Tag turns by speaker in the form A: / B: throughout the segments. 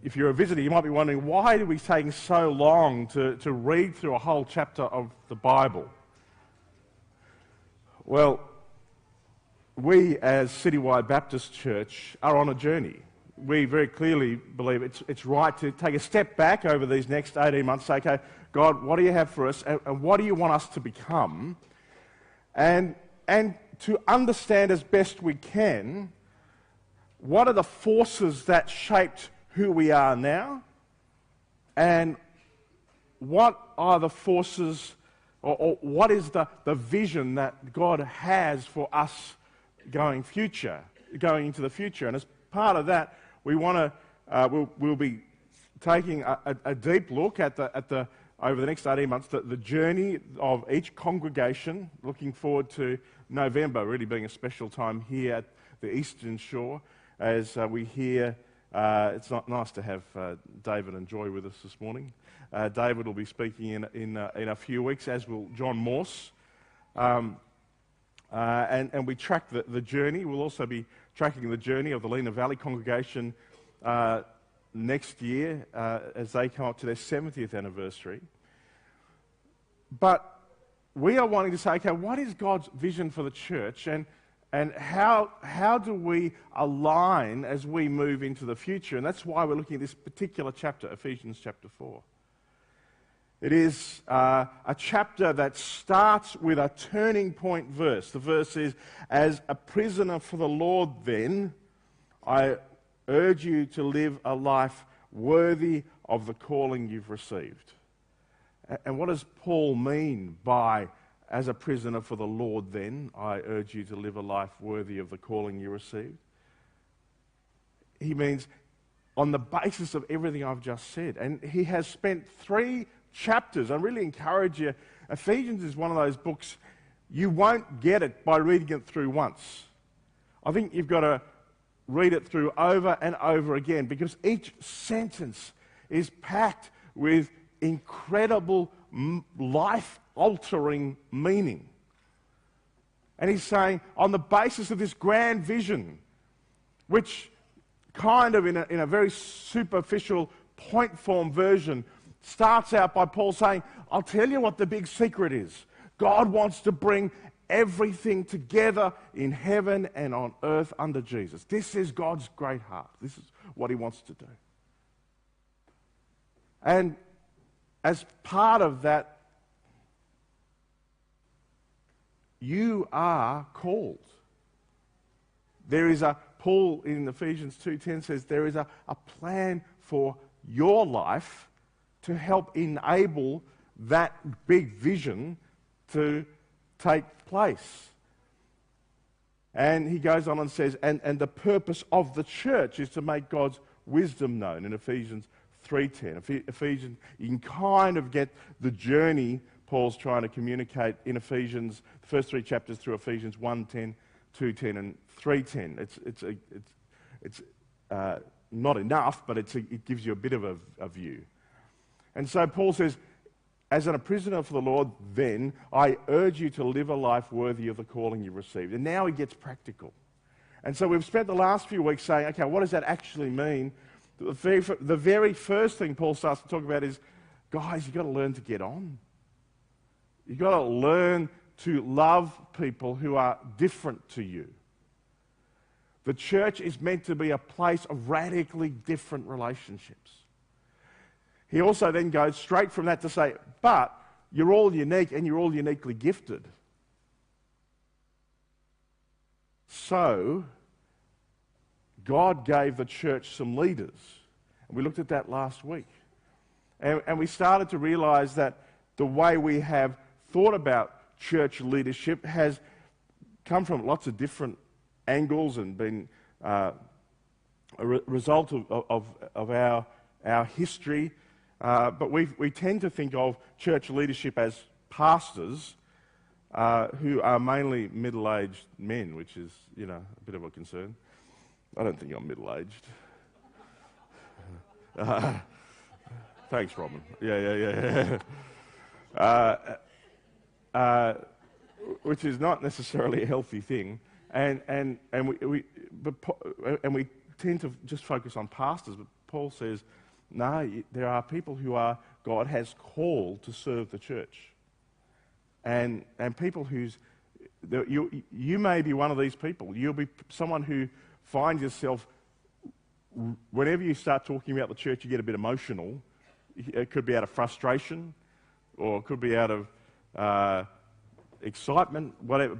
A: if you're a visitor, you might be wondering, why are we taking so long to read through a whole chapter of the Bible? Well, we as Citywide Baptist Church are on a journey. We very clearly believe it's right to take a step back over these next 18 months, say, okay, God, what do you have for us, and what do you want us to become? And to understand as best we can, what are the forces that shaped who we are now, and what are the forces, or what is the vision that God has for us going into the future. And as part of that, we want to, we'll be taking a deep look at the over the next 18 months, the journey of each congregation, looking forward to November really being a special time here at the Eastern Shore, as we hear, it's not nice to have David and Joy with us this morning. David will be speaking in a few weeks, as will John Morse. And we track the journey. We'll also be tracking the journey of the Lena Valley congregation next year as they come up to their 70th anniversary. But we are wanting to say, okay, what is God's vision for the church, and how do we align as we move into the future? And that's why we're looking at this particular chapter, Ephesians chapter 4. It is a chapter that starts with a turning point verse. The verse is, "As a prisoner for the Lord then, I urge you to live a life worthy of the calling you've received." And what does Paul mean by, "As a prisoner for the Lord then, I urge you to live a life worthy of the calling you received"? He means on the basis of everything I've just said. And he has spent 3 chapters. I really encourage you. Ephesians is one of those books, you won't get it by reading it through once. I think you've got to read it through over and over again, because each sentence is packed with incredible life-altering meaning. And he's saying, on the basis of this grand vision, which kind of in a very superficial point form version starts out by Paul saying, I'll tell you what the big secret is. God wants to bring everything together in heaven and on earth under Jesus. This is God's great heart. This is what he wants to do. And as part of that, you are called. There is Paul in Ephesians 2:10 says, there is a plan for your life to help enable that big vision to take place. And he goes on and says, and the purpose of the church is to make God's wisdom known in Ephesians 3:10. Ephesians, you can kind of get the journey Paul's trying to communicate in Ephesians, the first 3 chapters through Ephesians 1:10, 2:10, and 3:10. It's not enough, but it gives you a bit of a view. And so Paul says, as a prisoner for the Lord, then, I urge you to live a life worthy of the calling you received. And now he gets practical. And so we've spent the last few weeks saying, okay, what does that actually mean? The very first thing Paul starts to talk about is, guys, you've got to learn to get on. You've got to learn to love people who are different to you. The church is meant to be a place of radically different relationships. He also then goes straight from that to say, but you're all unique and you're all uniquely gifted. So, God gave the church some leaders. And we looked at that last week. And we started to realize that the way we have thought about church leadership has come from lots of different angles and been a result of our history. But we tend to think of church leadership as pastors who are mainly middle-aged men, which is, a bit of a concern. I don't think I'm middle-aged. Thanks, Robin. Yeah. Which is not necessarily a healthy thing. And we tend to just focus on pastors, but Paul says, no, there are people who God has called to serve the church. And people you may be one of these people. You'll be someone who finds yourself, whenever you start talking about the church, you get a bit emotional. It could be out of frustration, or it could be out of excitement, whatever.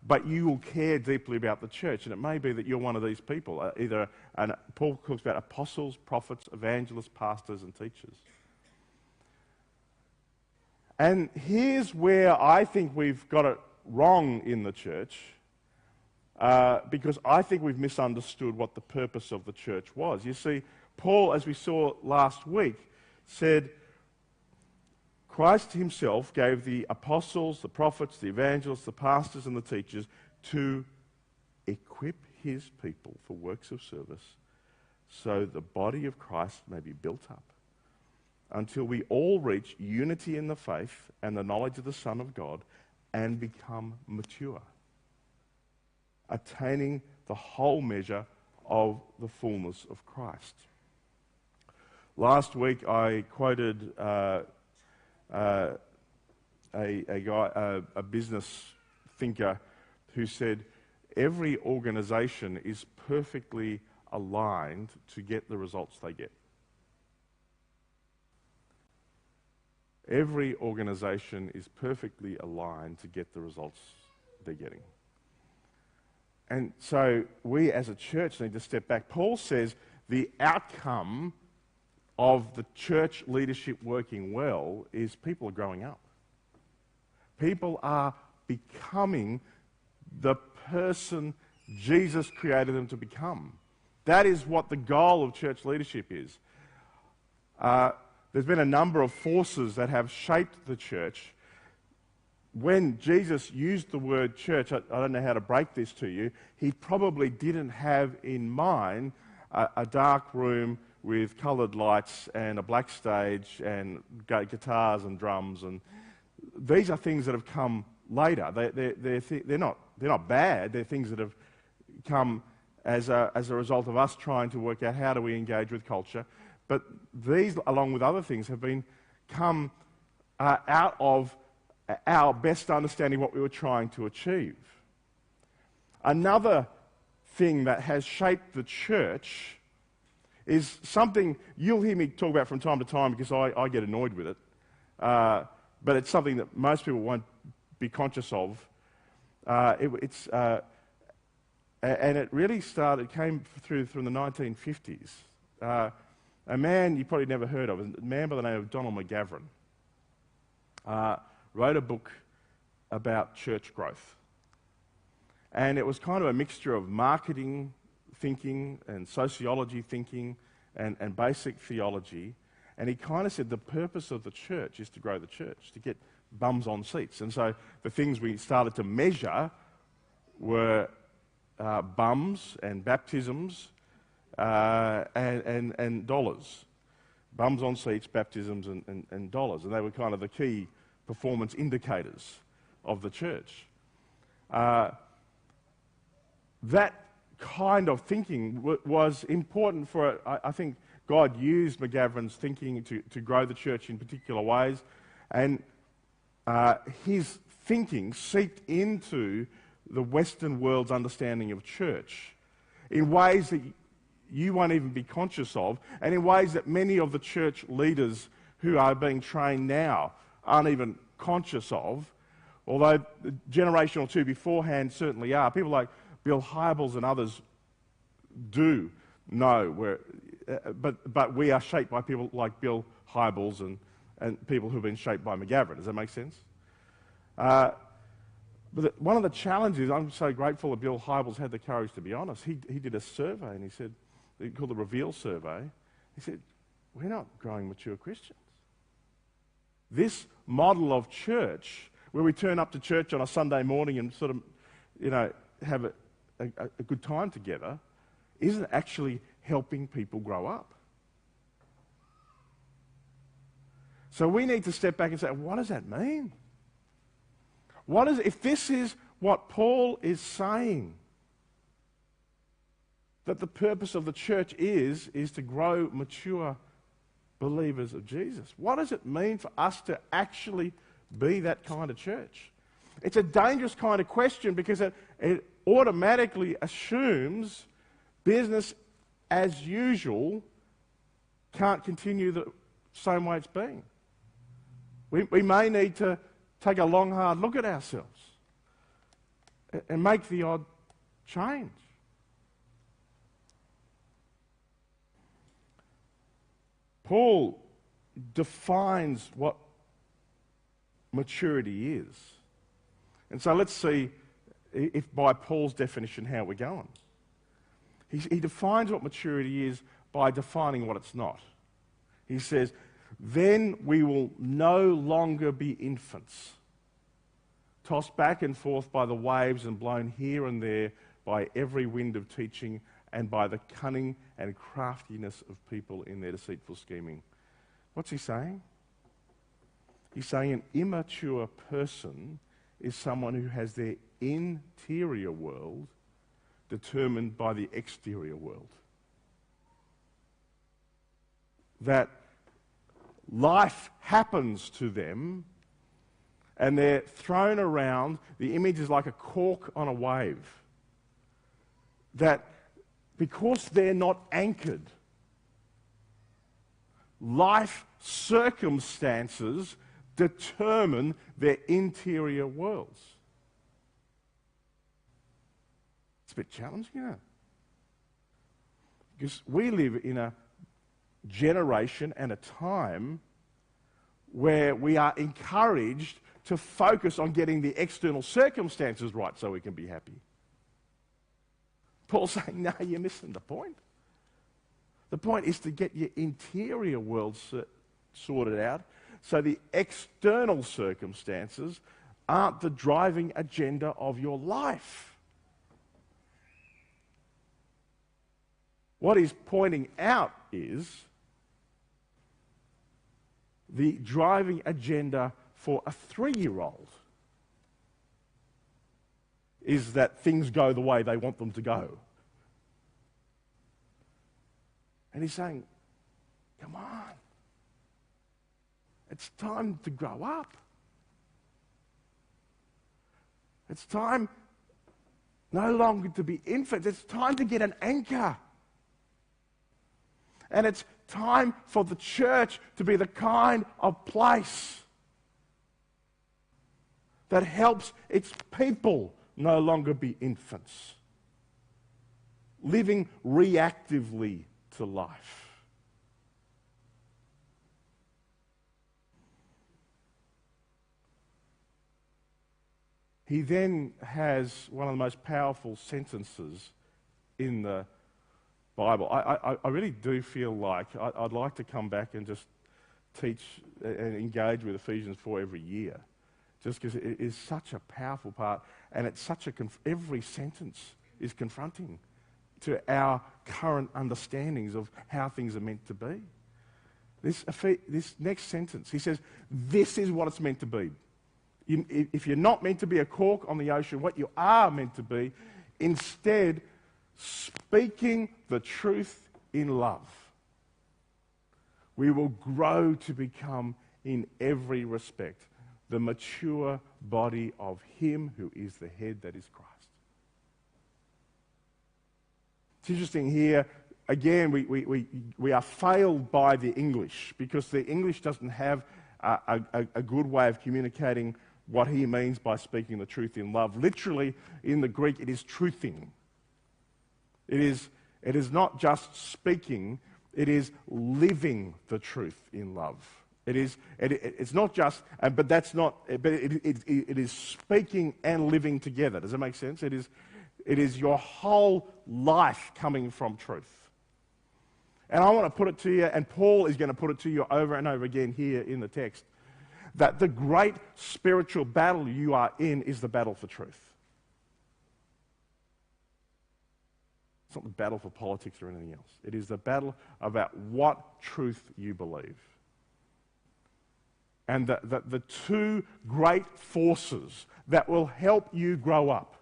A: But you will care deeply about the church, and it may be that you're one of these people. Paul talks about apostles, prophets, evangelists, pastors, and teachers. And here's where I think we've got it wrong in the church, because I think we've misunderstood what the purpose of the church was. You see, Paul, as we saw last week, said Christ himself gave the apostles, the prophets, the evangelists, the pastors, and the teachers to equip his people for works of service, so the body of Christ may be built up until we all reach unity in the faith and the knowledge of the Son of God and become mature, attaining the whole measure of the fullness of Christ. Last week I quoted a business thinker who said, every organization is perfectly aligned to get the results they get. Every organization is perfectly aligned to get the results they're getting. And so we as a church need to step back. Paul says the outcome of the church leadership working well is people are growing up. People are becoming the person Jesus created them to become. That is what the goal of church leadership is. There's been a number of forces that have shaped the church. When Jesus used the word church, I don't know how to break this to you, he probably didn't have in mind a dark room with coloured lights and a black stage and guitars and drums. And these are things that have come later. They're not bad. They're things that have come as a result of us trying to work out how do we engage with culture. But these, along with other things, have come out of our best understanding of what we were trying to achieve. Another thing that has shaped the church is something you'll hear me talk about from time to time because I get annoyed with it. But it's something that most people won't be conscious of. And it really came through from the 1950s. A man you probably never heard of, a man by the name of Donald McGavin, wrote a book about church growth. And it was kind of a mixture of marketing thinking and sociology thinking and basic theology. And he kind of said the purpose of the church is to grow the church, to get bums on seats. And so the things we started to measure were bums and baptisms and dollars. Bums on seats, baptisms and dollars. And they were kind of the key performance indicators of the church. That kind of thinking was important for, I think God used McGavin's thinking to grow the church in particular ways. And his thinking seeped into the Western world's understanding of church in ways that you won't even be conscious of, and in ways that many of the church leaders who are being trained now aren't even conscious of, although the generation or two beforehand certainly are. People like Bill Hybels and others do know, but we are shaped by people like Bill Hybels and people who've been shaped by McGavin. Does that make sense? But one of the challenges, I'm so grateful that Bill Hybels had the courage to be honest. He did a survey, and he said, called the Reveal Survey. He said, we're not growing mature Christians. This model of church, where we turn up to church on a Sunday morning and sort of, have a good time together, isn't actually helping people grow up. So we need to step back and say, what does that mean? If this is what Paul is saying, that the purpose of the church is to grow mature believers of Jesus. What does it mean for us to actually be that kind of church? It's a dangerous kind of question because it automatically assumes business as usual can't continue the same way it's been. We may need to take a long, hard look at ourselves and make the odd change. Paul defines what maturity is. And so let's see if by Paul's definition how we're going. He defines what maturity is by defining what it's not. He says, then we will no longer be infants, tossed back and forth by the waves and blown here and there by every wind of teaching and by the cunning and craftiness of people in their deceitful scheming. What's he saying? He's saying an immature person is someone who has their interior world determined by the exterior world. That life happens to them and they're thrown around. The image is like a cork on a wave. That because they're not anchored, life circumstances determine their interior worlds. It's a bit challenging, isn't it? Because we live in a generation and a time where we are encouraged to focus on getting the external circumstances right so we can be happy. Paul's saying, no, you're missing the point. The point is to get your interior world sorted out so the external circumstances aren't the driving agenda of your life. What he's pointing out is the driving agenda for a 3-year-old is that things go the way they want them to go. And he's saying, come on. It's time to grow up. It's time no longer to be infants. It's time to get an anchor. And it's time for the church to be the kind of place that helps its people no longer be infants, living reactively to life. He then has one of the most powerful sentences in the Bible. I really do feel like I'd like to come back and just teach and engage with Ephesians 4 every year, just because it is such a powerful part, and it's such a every sentence is confronting to our current understandings of how things are meant to be. This next sentence, he says, this is what it's meant to be. If you're not meant to be a cork on the ocean, what you are meant to be, instead, speaking the truth in love, we will grow to become, in every respect, the mature body of Him who is the head, that is Christ. It's interesting here, again, we are failed by the English, because the English doesn't have a good way of communicating what he means by speaking the truth in love. Literally, in the Greek, it is truthing. It is not just speaking, it is living the truth in love. It's not just, but that's not, but it is speaking and living together. Does that make sense? It is your whole life coming from truth. And I want to put it to you, and Paul is going to put it to you over and over again here in the text, that the great spiritual battle you are in is the battle for truth. It's not the battle for politics or anything else. It is the battle about what truth you believe. And the two great forces that will help you grow up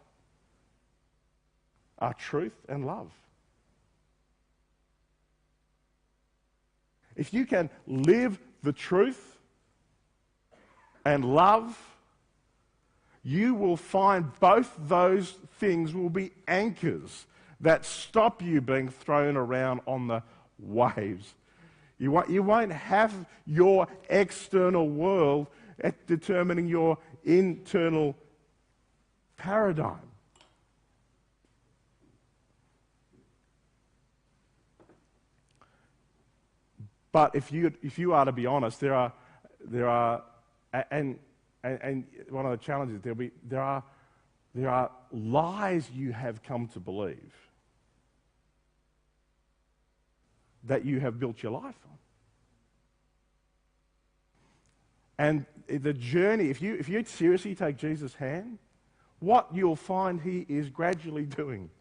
A: are truth and love. If you can live the truth and love, you will find both those things will be anchors that stop you being thrown around on the waves. You won't have your external world at determining your internal paradigm. But if you are to be honest, there are and one of the challenges there are lies you have come to believe that you have built your life on. And the journey, if you seriously take Jesus' hand, what you'll find he is gradually doing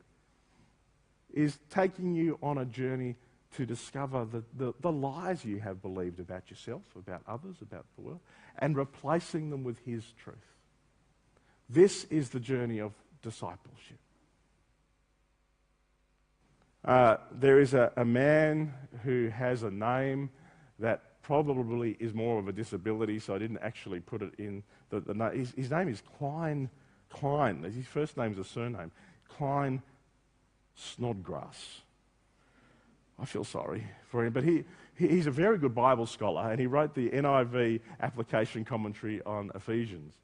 A: is taking you on a journey to discover the lies you have believed about yourself, about others, about the world, and replacing them with his truth. This is the journey of discipleship. There is a man who has a name that probably is more of a disability, so I didn't actually put it in the name. His name is Klein. His first name is a surname. Klein Snodgrass. I feel sorry for him, but he's a very good Bible scholar, and he wrote the NIV application commentary on Ephesians.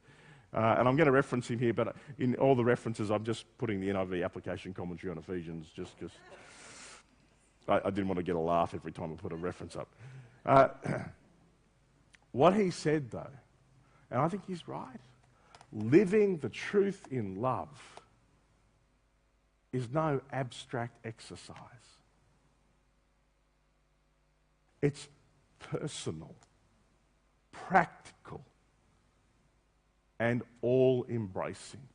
A: And I'm going to reference him here, but in all the references, I'm just putting the NIV application commentary on Ephesians, just because I didn't want to get a laugh every time I put a reference up. What he said, though, and I think he's right, living the truth in love is no abstract exercise. It's personal, practical, and all-embracing.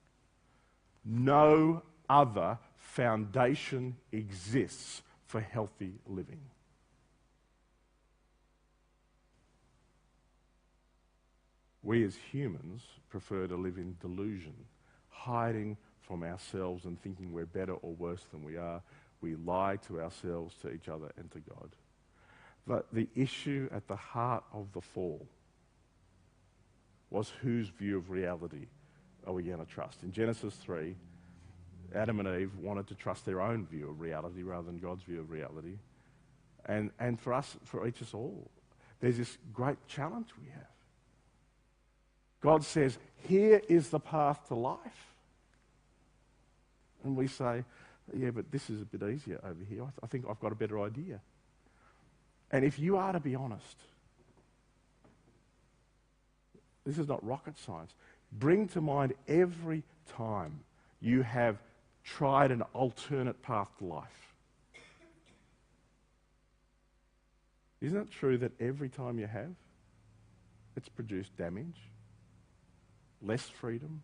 A: No other foundation exists for healthy living. We as humans prefer to live in delusion, hiding from ourselves and thinking we're better or worse than we are. We lie to ourselves, to each other, and to God. But the issue at the heart of the fall was whose view of reality are we going to trust? In Genesis 3, Adam and Eve wanted to trust their own view of reality rather than God's view of reality. And for us, for each of us all, there's this great challenge we have. God says, here is the path to life. And we say, yeah, but this is a bit easier over here. I think I've got a better idea. And if you are to be honest, this is not rocket science. Bring to mind every time you have tried an alternate path to life. Isn't it true that every time you have, it's produced damage, less freedom,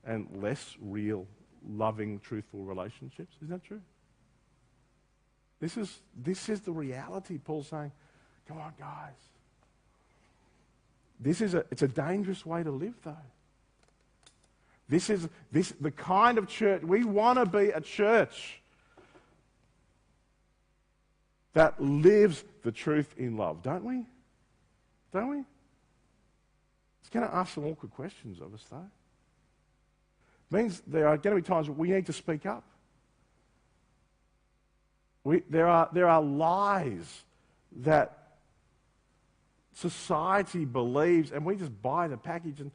A: and less real, loving, truthful relationships? Isn't that true? This is the reality. Paul's saying, come on, guys. It's a dangerous way to live, though. The kind of church, we want to be a church that lives the truth in love, don't we? Don't we? It's going to ask some awkward questions of us, though. It means there are going to be times where we need to speak up. There are lies that society believes, and we just buy the package. And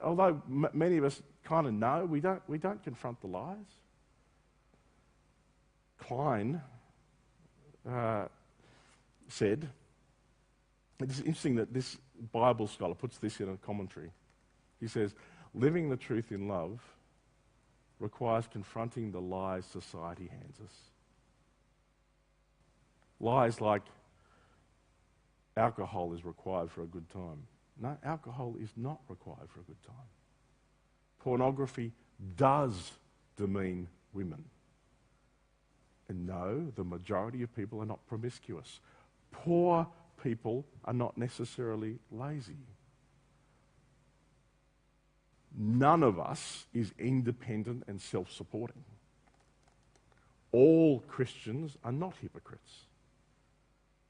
A: although many of us kind of know, we don't confront the lies. Klein said, it's interesting that this Bible scholar puts this in a commentary. He says, living the truth in love requires confronting the lies society hands us. Lies like alcohol is required for a good time. No, alcohol is not required for a good time. Pornography does demean women. And no, the majority of people are not promiscuous. Poor people are not necessarily lazy. None of us is independent and self-supporting. All Christians are not hypocrites.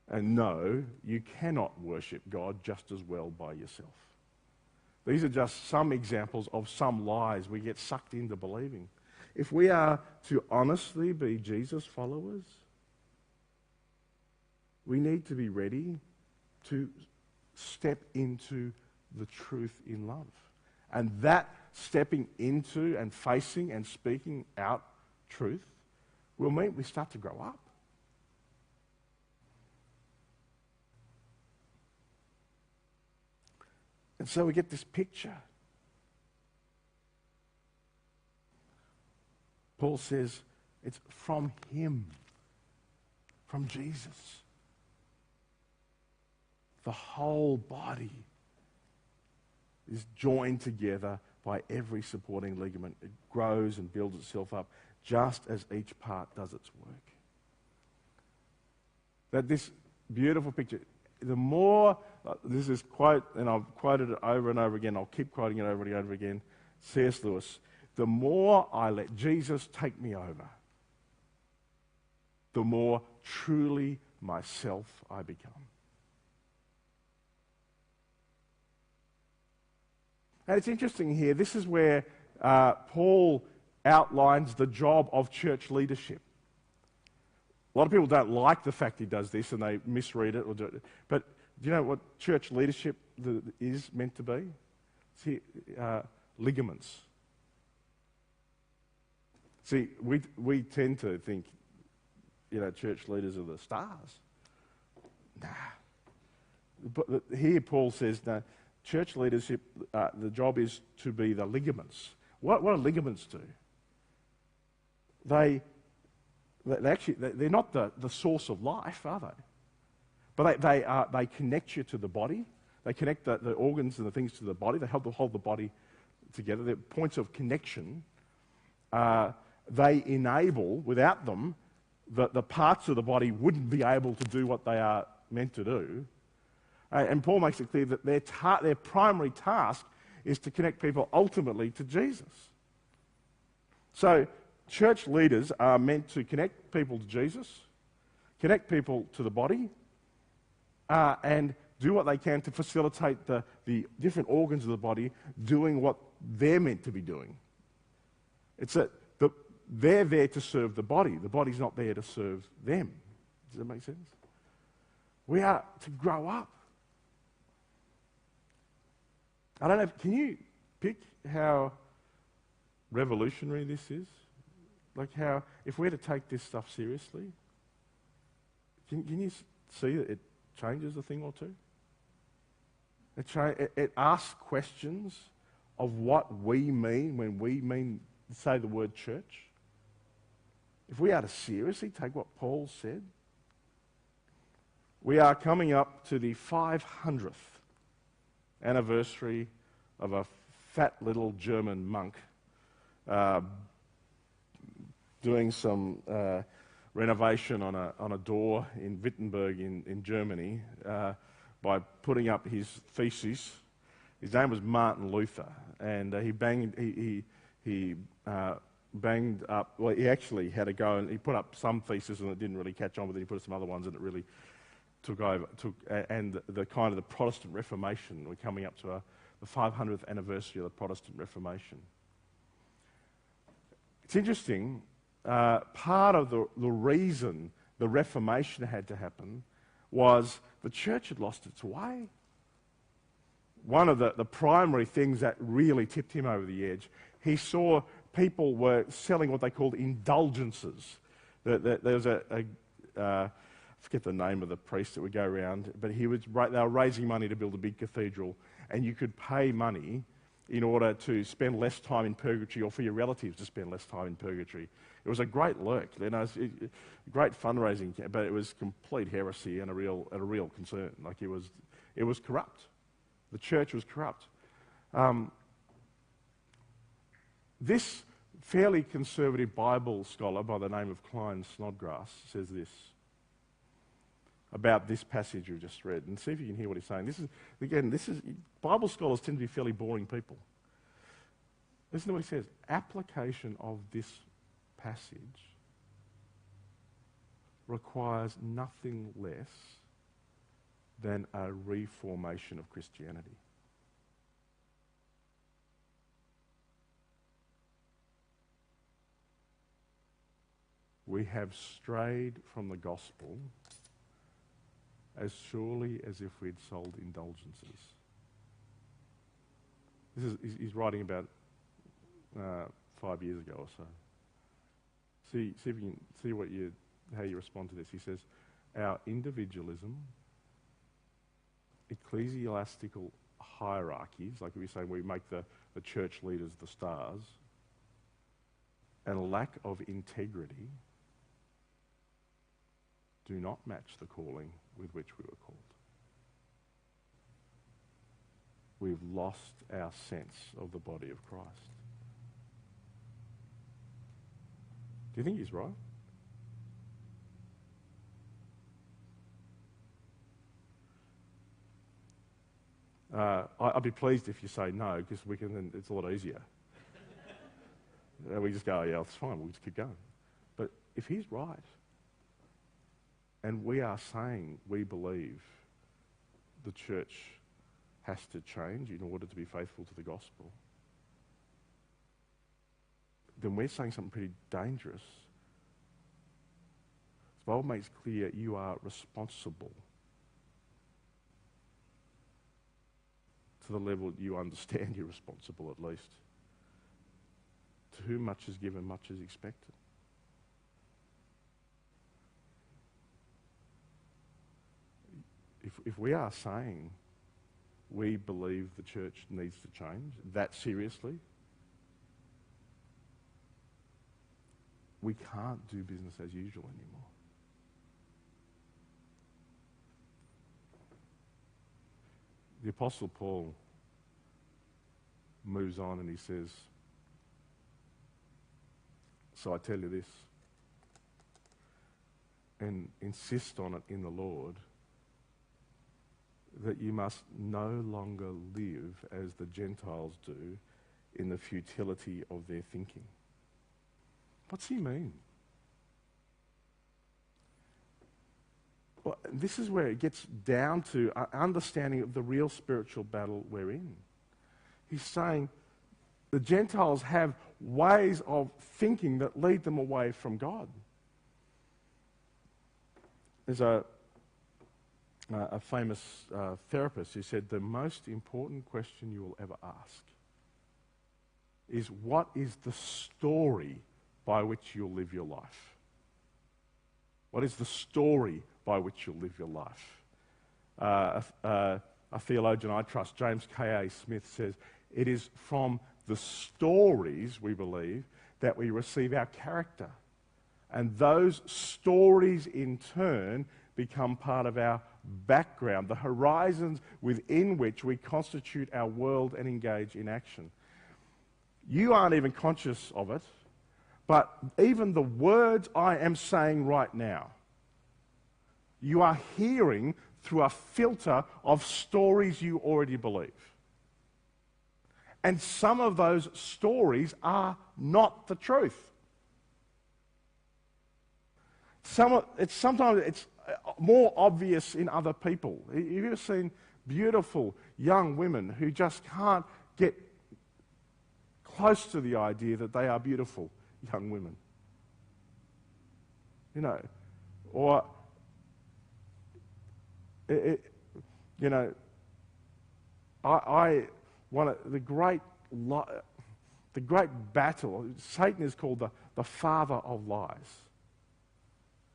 A: And no, you cannot worship God just as well by yourself. These are just some examples of some lies we get sucked into believing. If we are to honestly be Jesus followers, we need to be ready to step into the truth in love. And that stepping into and facing and speaking out truth will mean we start to grow up. And so we get this picture. Paul says it's from him, from Jesus. The whole body is joined together by every supporting ligament. It grows and builds itself up just as each part does its work. That this beautiful picture, the more, this is quote, and I've quoted it over and over again, I'll keep quoting it over and over again, C.S. Lewis, the more I let Jesus take me over, the more truly myself I become. And it's interesting here, this is where Paul outlines the job of church leadership. A lot of people don't like the fact he does this and they misread it. But do you know what church leadership is meant to be? See, ligaments. See, we tend to think, church leaders are the stars. Nah. But here Paul says, no, church leadership, the job is to be the ligaments. What do ligaments do? They're not the source of life, are they? But they connect you to the body. They connect the organs and the things to the body. They help to hold the body together. They're points of connection. They enable, without them, the parts of the body wouldn't be able to do what they are meant to do. And Paul makes it clear that their primary task is to connect people ultimately to Jesus. So church leaders are meant to connect people to Jesus, connect people to the body, and do what they can to facilitate the different organs of the body doing what they're meant to be doing. It's that they're there to serve the body. The body's not there to serve them. Does that make sense? We are to grow up. I don't know, can you pick how revolutionary this is? Like how, if we're to take this stuff seriously, can you see that it changes a thing or two? It asks questions of what we mean when we say the word church. If we are to seriously take what Paul said, we are coming up to the 500th anniversary of a fat little German monk doing some renovation on a door in Wittenberg in Germany by putting up his thesis. His name was Martin Luther, and he banged up. Well, he actually had a go, and he put up some theses, and it didn't really catch on. But then he put up some other ones, and it really took over. And the kind of the Protestant Reformation. We're coming up to the 500th anniversary of the Protestant Reformation. It's interesting. Part of the reason the Reformation had to happen was the church had lost its way. One of the primary things that really tipped him over the edge, he saw people were selling what they called indulgences. There was I forget the name of the priest that would go around, but they were raising money to build a big cathedral, and you could pay money in order to spend less time in purgatory or for your relatives to spend less time in purgatory. It was a great lurk, great fundraising, but it was complete heresy and a real concern. Like it was corrupt. The church was corrupt. This fairly conservative Bible scholar by the name of Klein Snodgrass says this about this passage you just read, and see if you can hear what he's saying. Bible scholars tend to be fairly boring people. Listen to what he says. Application of this passage requires nothing less than a reformation of Christianity. We have strayed from the gospel as surely as if we'd sold indulgences. He's writing about 5 years ago or so. See if you can see how you respond to this. He says, our individualism, ecclesiastical hierarchies, like we were saying, we make the church leaders the stars, and a lack of integrity do not match the calling with which we were called. We've lost our sense of the body of Christ. Do you think he's right? I'd be pleased if you say no, because then it's a lot easier. We just go, yeah, it's fine, we'll just keep going. But if he's right, and we are saying we believe the church has to change in order to be faithful to the gospel, then we're saying something pretty dangerous. The Bible makes clear you are responsible to the level you understand you're responsible, at least. To whom much is given, much is expected. If we are saying we believe the church needs to change that seriously, we can't do business as usual anymore. The Apostle Paul moves on and he says, so I tell you this, and insist on it in the Lord, that you must no longer live as the Gentiles do in the futility of their thinking. What's he mean? Well, this is where it gets down to an understanding of the real spiritual battle we're in. He's saying the Gentiles have ways of thinking that lead them away from God. There's a famous therapist who said the most important question you will ever ask is, what is the story by which you'll live your life? What is the story by which you'll live your life? A theologian I trust, James K.A. Smith, says, it is from the stories, we believe, that we receive our character. And those stories, in turn, become part of our background, the horizons within which we constitute our world and engage in action. You aren't even conscious of it, but even the words I am saying right now, you are hearing through a filter of stories you already believe. And some of those stories are not the truth. Sometimes it's more obvious in other people. Have you ever seen beautiful young women who just can't get close to the idea that they are beautiful young women? You know, or, the great battle, Satan is called the father of lies.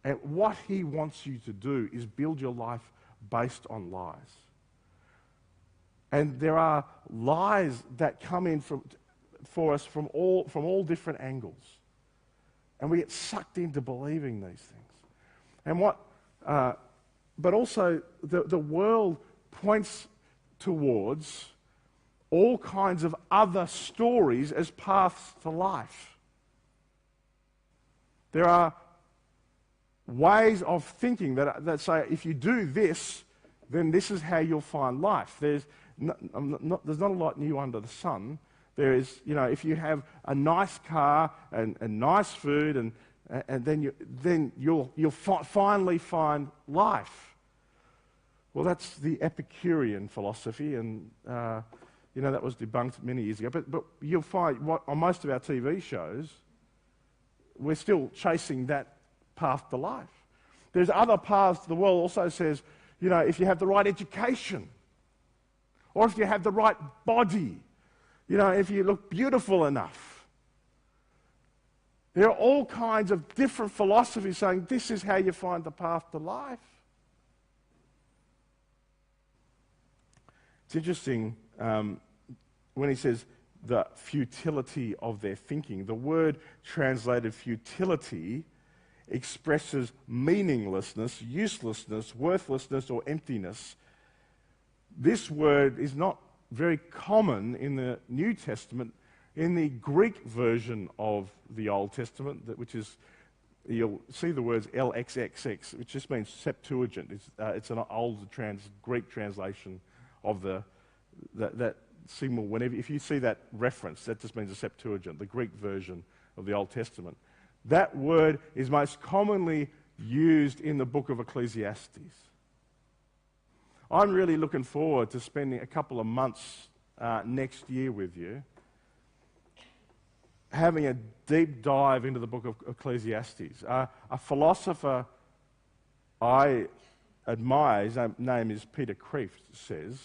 A: And what he wants you to do is build your life based on lies. And there are lies that come in for us from all different angles. And we get sucked into believing these things. And but also the world points towards all kinds of other stories as paths to life. There are ways of thinking that say, if you do this, then this is how you'll find life. There's not a lot new under the sun. There is, if you have a nice car and nice food, and then you'll finally find life. Well, that's the Epicurean philosophy, and that was debunked many years ago. But you'll find on most of our TV shows, we're still chasing that path to life. There's other paths. The world also says, if you have the right education, or if you have the right body, if you look beautiful enough. There are all kinds of different philosophies saying this is how you find the path to life. It's interesting when he says the futility of their thinking. The word translated futility expresses meaninglessness, uselessness, worthlessness, or emptiness. This word is not very common in the New Testament. In the Greek version of the Old Testament, which is, you'll see the words LXXX, which just means Septuagint. It's an old Greek translation of that symbol. If you see that reference, that just means a Septuagint, the Greek version of the Old Testament. That word is most commonly used in the book of Ecclesiastes. I'm really looking forward to spending a couple of months next year with you, having a deep dive into the book of Ecclesiastes. A philosopher I admire, his name is Peter Kreeft, says,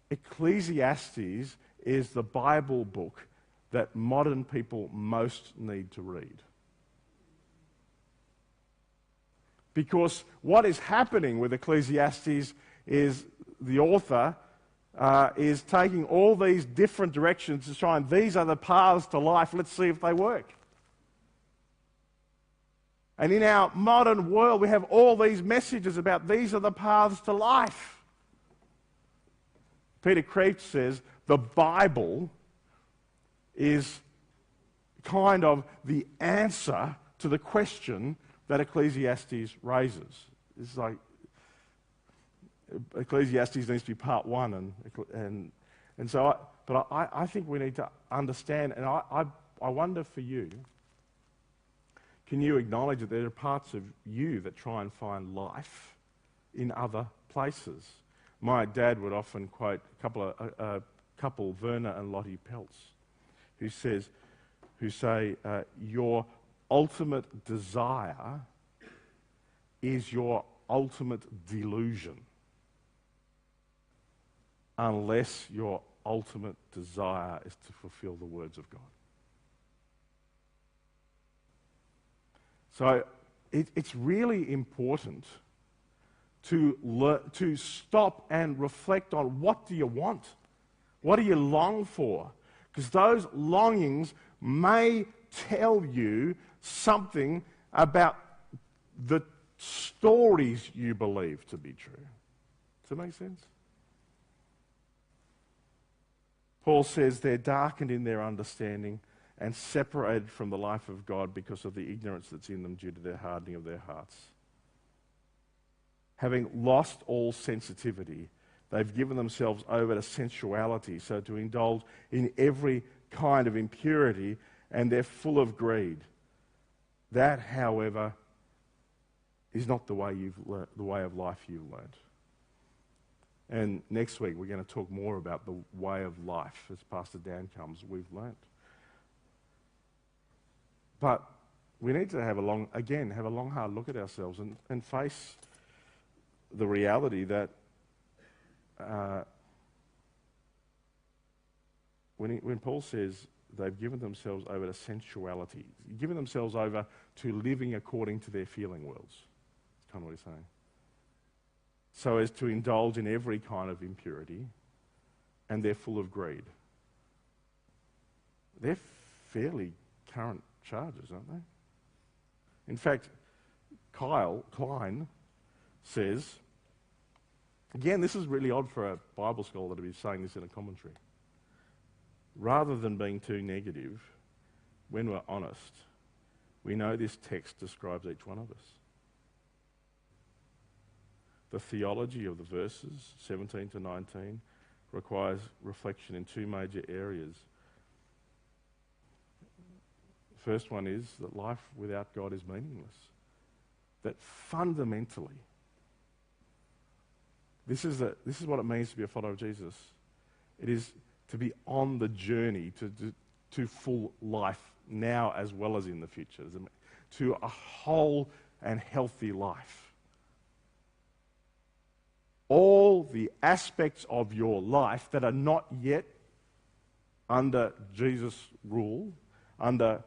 A: Ecclesiastes is the Bible book that modern people most need to read. Because what is happening with Ecclesiastes is the author is taking all these different directions to try and these are the paths to life, let's see if they work. And in our modern world, we have all these messages about these are the paths to life. Peter Kreeft says the Bible is kind of the answer to the question that Ecclesiastes raises. It's like Ecclesiastes needs to be part one, and so. I think we need to understand, and I wonder for you, can you acknowledge that there are parts of you that try and find life in other places? My dad would often quote a couple, Werner and Lottie Peltz, who say, your ultimate desire is your ultimate delusion, unless your ultimate desire is to fulfill the words of God. So it's really important to stop and reflect on what do you want? What do you long for? Because those longings may tell you something about the stories you believe to be true. Does that make sense? Paul says they're darkened in their understanding and separated from the life of God because of the ignorance that's in them due to their hardening of their hearts. Having lost all sensitivity, they've given themselves over to sensuality, so to indulge in every kind of impurity, and they're full of greed. That, however, is not the way the way of life you've learned. And next week we're going to talk more about the way of life as Pastor Dan comes. We've learned, but we need to have a long, hard look at ourselves and face the reality that when Paul says they've given themselves over to sensuality, given themselves over to living according to their feeling worlds. That's kind of what he's saying. So as to indulge in every kind of impurity, and they're full of greed. They're fairly current charges, aren't they? In fact, Klein says, again, this is really odd for a Bible scholar to be saying this in a commentary. Rather than being too negative, when we're honest, we know this text describes each one of us. The theology of the verses 17 to 19 requires reflection in two major areas. The first one is that life without God is meaningless. That fundamentally, This is what it means to be a follower of Jesus. It is to be on the journey to full life now as well as in the future, to a whole and healthy life. All the aspects of your life that are not yet under Jesus' rule, under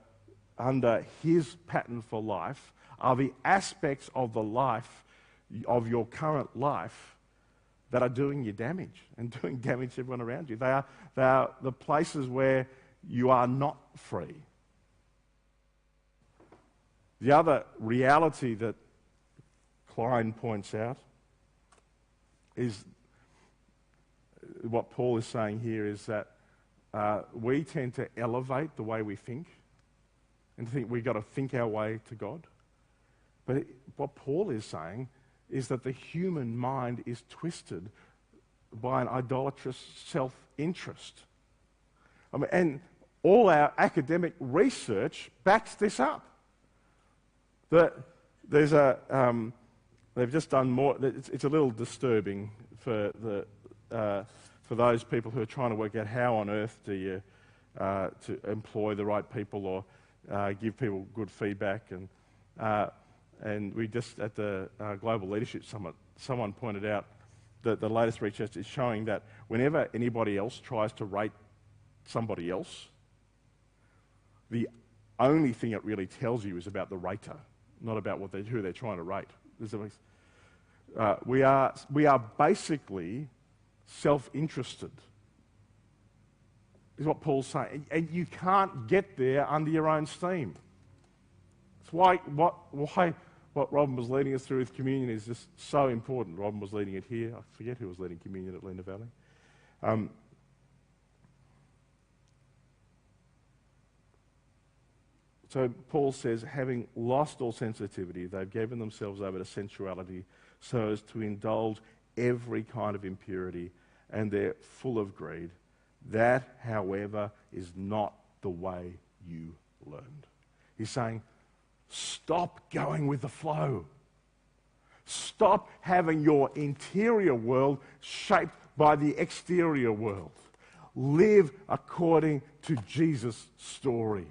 A: his pattern for life, are the aspects of the life, of your current life, that are doing you damage and doing damage to everyone around you. They are the places where you are not free. The other reality that Klein points out is what Paul is saying here is that we tend to elevate the way we think and think we've got to think our way to God. But what Paul is saying is that the human mind is twisted by an idolatrous self-interest. And all our academic research backs this up. They've just done more. It's a little disturbing for those people who are trying to work out how on earth do you to employ the right people or give people good feedback. And we just, at the Global Leadership Summit, someone pointed out that the latest research is showing that whenever anybody else tries to rate somebody else, the only thing it really tells you is about the rater, not about who they're trying to rate. We are basically self-interested, is what Paul's saying. And you can't get there under your own steam. It's why what Robin was leading us through with communion is just so important. Robin was leading it here. I forget who was leading communion at Lena Valley. So Paul says, having lost all sensitivity, they've given themselves over to sensuality so as to indulge every kind of impurity, and they're full of greed. That, however, is not the way you learned. He's saying, stop going with the flow. Stop having your interior world shaped by the exterior world. Live according to Jesus' story.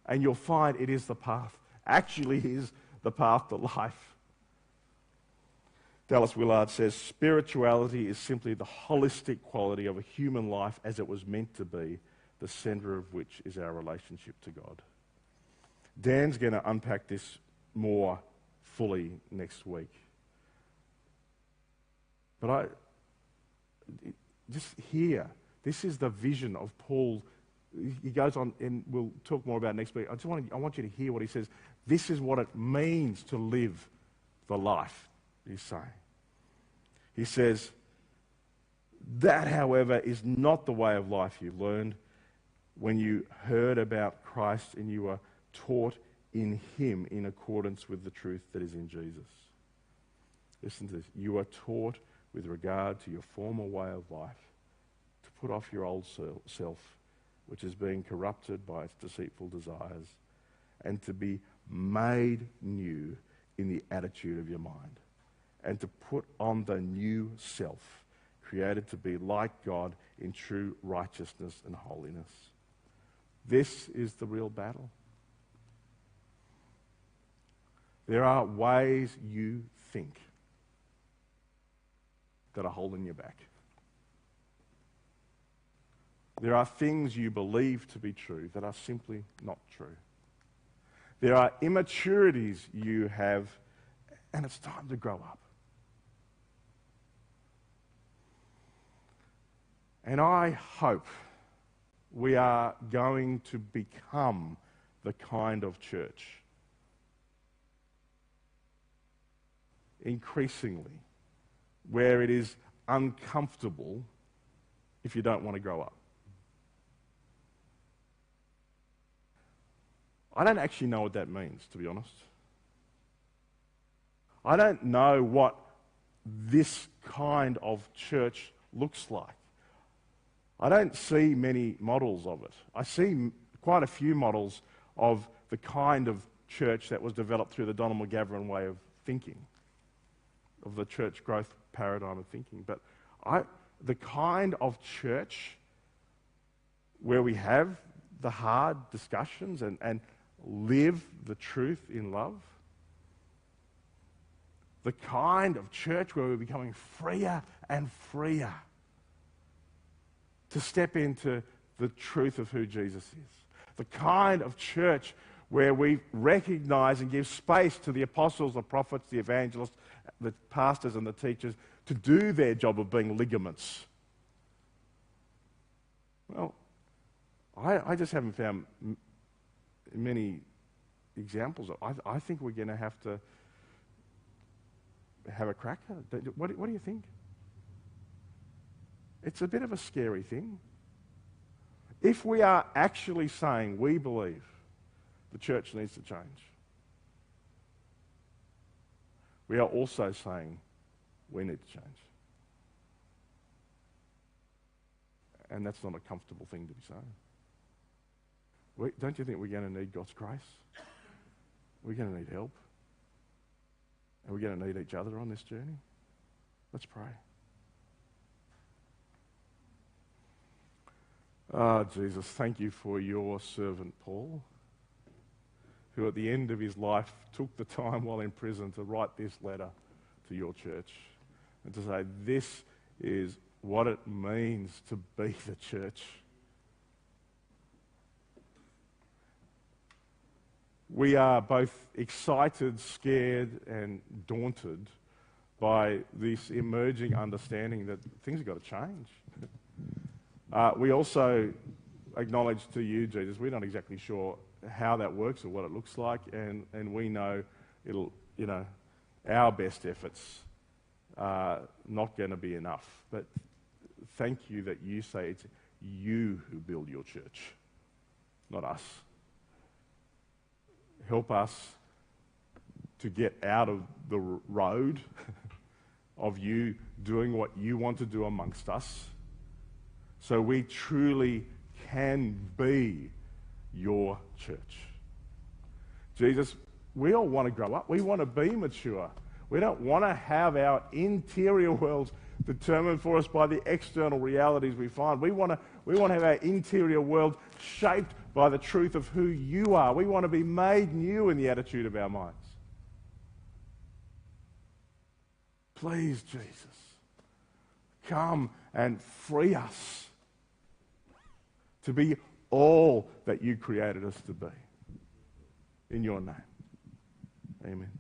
A: And you'll find it is the path. Actually is the path to life. Dallas Willard says, spirituality is simply the holistic quality of a human life as it was meant to be, the center of which is our relationship to God. Dan's going to unpack this more fully next week. But just here, this is the vision of Paul. He goes on, and we'll talk more about it next week. I want you to hear what he says. This is what it means to live the life, he's saying. He says, that, however, is not the way of life you learned when you heard about Christ and you were taught in him in accordance with the truth that is in Jesus. Listen to this. You are taught with regard to your former way of life to put off your old self, which is being corrupted by its deceitful desires, and to be made new in the attitude of your mind, and to put on the new self, created to be like God in true righteousness and holiness. This is the real battle. There are ways you think that are holding you back. There are things you believe to be true that are simply not true. There are immaturities you have, and it's time to grow up. And I hope we are going to become the kind of church increasingly where it is uncomfortable if you don't want to grow up. I don't actually know what that means, to be honest. I don't know what this kind of church looks like. I don't see many models of it. I see quite a few models of the kind of church that was developed through the Donald McGavin way of thinking. of the church growth paradigm of thinking. But the kind of church where we have the hard discussions and live the truth in love, the kind of church where we're becoming freer and freer to step into the truth of who Jesus is. The kind of church where we recognize and give space to the apostles, the prophets, the evangelists, the pastors and the teachers to do their job of being ligaments. Well, I just haven't found many examples. I think we're going to have a crack at it. What do you think? It's a bit of a scary thing. If we are actually saying we believe the church needs to change, we are also saying we need to change. And that's not a comfortable thing to be saying. Don't you think we're going to need God's grace? We're going to need help. And we're going to need each other on this journey. Let's pray. Jesus, thank you for your servant Paul, who at the end of his life took the time while in prison to write this letter to your church and to say, this is what it means to be the church. We are both excited, scared, and daunted by this emerging understanding that things have got to change. We also acknowledge to you, Jesus, we're not exactly sure how that works or what it looks like, and we know our best efforts are not going to be enough. But thank you that you say it's you who build your church, not us. Help us to get out of the road of you doing what you want to do amongst us, so we truly can be your church. Jesus, we all want to grow up. We want to be mature. We don't want to have our interior worlds determined for us by the external realities we find. We want to have our interior world shaped by the truth of who you are. We want to be made new in the attitude of our minds. Please, Jesus, come and free us to be all that you created us to be. In your name. Amen.